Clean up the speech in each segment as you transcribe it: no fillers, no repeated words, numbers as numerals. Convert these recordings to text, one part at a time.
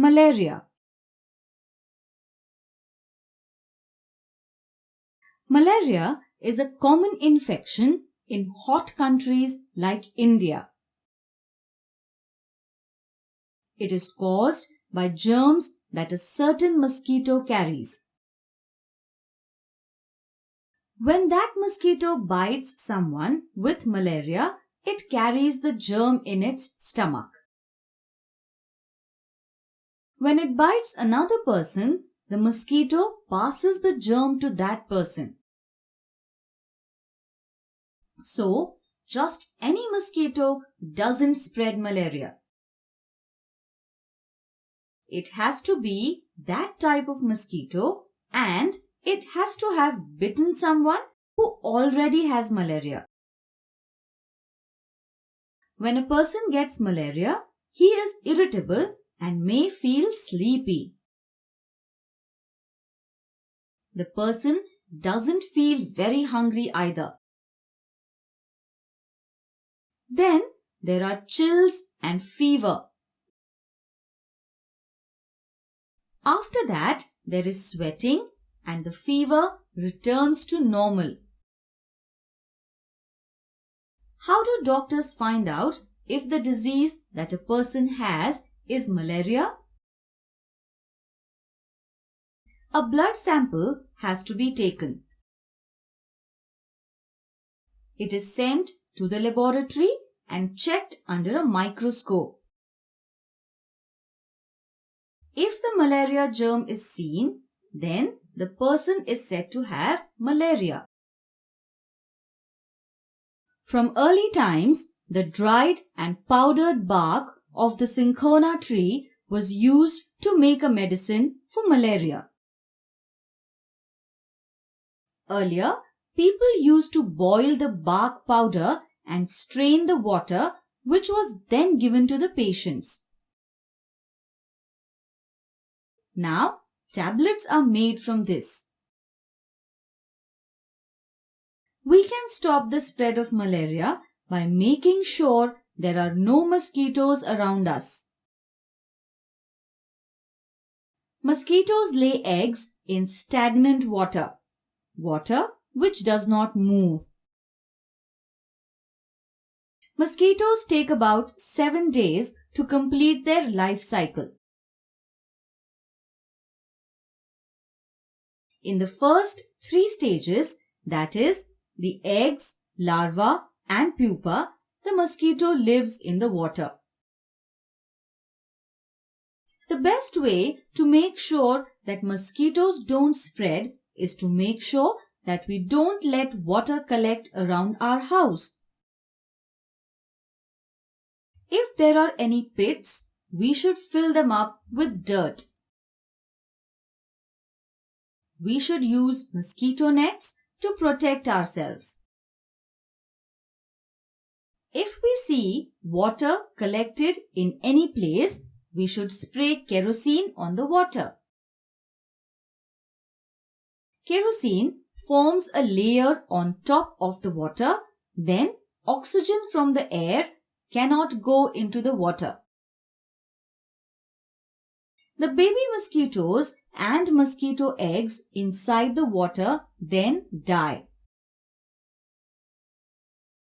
Malaria. Malaria is a common infection in hot countries like India. It is caused by germs that a certain mosquito carries. When that mosquito bites someone with malaria, it carries the germ in its stomach. When it bites another person, the mosquito passes the germ to that person. So, just any mosquito doesn't spread malaria. It has to be that type of mosquito and it has to have bitten someone who already has malaria. When a person gets malaria, he is irritable and may feel sleepy. The person doesn't feel very hungry either. Then there are chills and fever. After that, there is sweating and the fever returns to normal. How do doctors find out if the disease that a person has is malaria? A blood sample has to be taken. It is sent to the laboratory and checked under a microscope. If the malaria germ is seen, then the person is said to have malaria. From early times, the dried and powdered bark of the cinchona tree was used to make a medicine for malaria. Earlier, people used to boil the bark powder and strain the water, which was then given to the patients. Now, tablets are made from this. We can stop the spread of malaria by making sure there are no mosquitoes around us. Mosquitoes lay eggs in stagnant water which does not move. Mosquitoes take about 7 days to complete their life cycle. In the first 3 stages, that is, the eggs, larva and pupa, the mosquito lives in the water. The best way to make sure that mosquitoes don't spread is to make sure that we don't let water collect around our house. If there are any pits, we should fill them up with dirt. We should use mosquito nets to protect ourselves. If we see water collected in any place, we should spray kerosene on the water. Kerosene forms a layer on top of the water, then oxygen from the air cannot go into the water. The baby mosquitoes and mosquito eggs inside the water then die.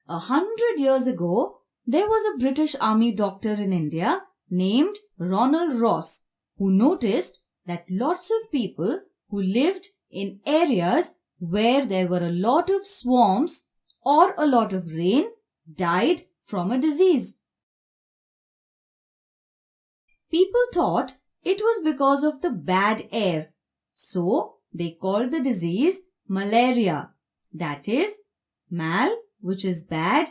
100 years ago, there was a British Army doctor in India named Ronald Ross who noticed that lots of people who lived in areas where there were a lot of swarms or a lot of rain died from a disease. People thought it was because of the bad air, so they called the disease malaria. That is, mal, which is bad,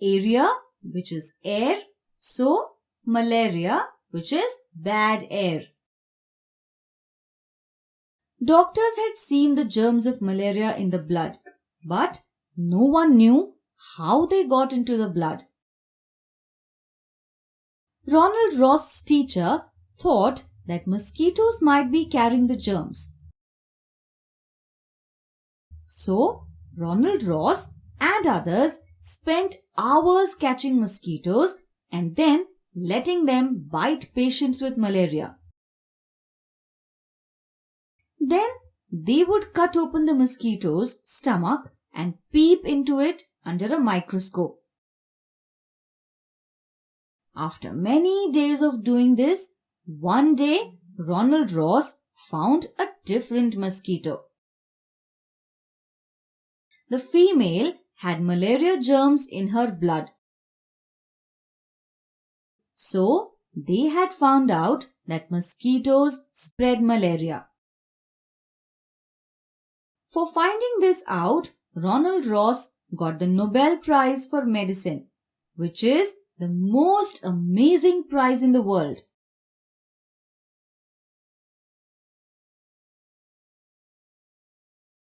area, which is air, so malaria, which is bad air. Doctors had seen the germs of malaria in the blood, but no one knew how they got into the blood. Ronald Ross's teacher thought that mosquitoes might be carrying the germs. So, Ronald Ross and others spent hours catching mosquitoes and then letting them bite patients with malaria. Then they would cut open the mosquito's stomach and peep into it under a microscope. After many days of doing this, one day Ronald Ross found a different mosquito. The female had malaria germs in her blood. So, they had found out that mosquitoes spread malaria. For finding this out, Ronald Ross got the Nobel Prize for Medicine, which is the most amazing prize in the world.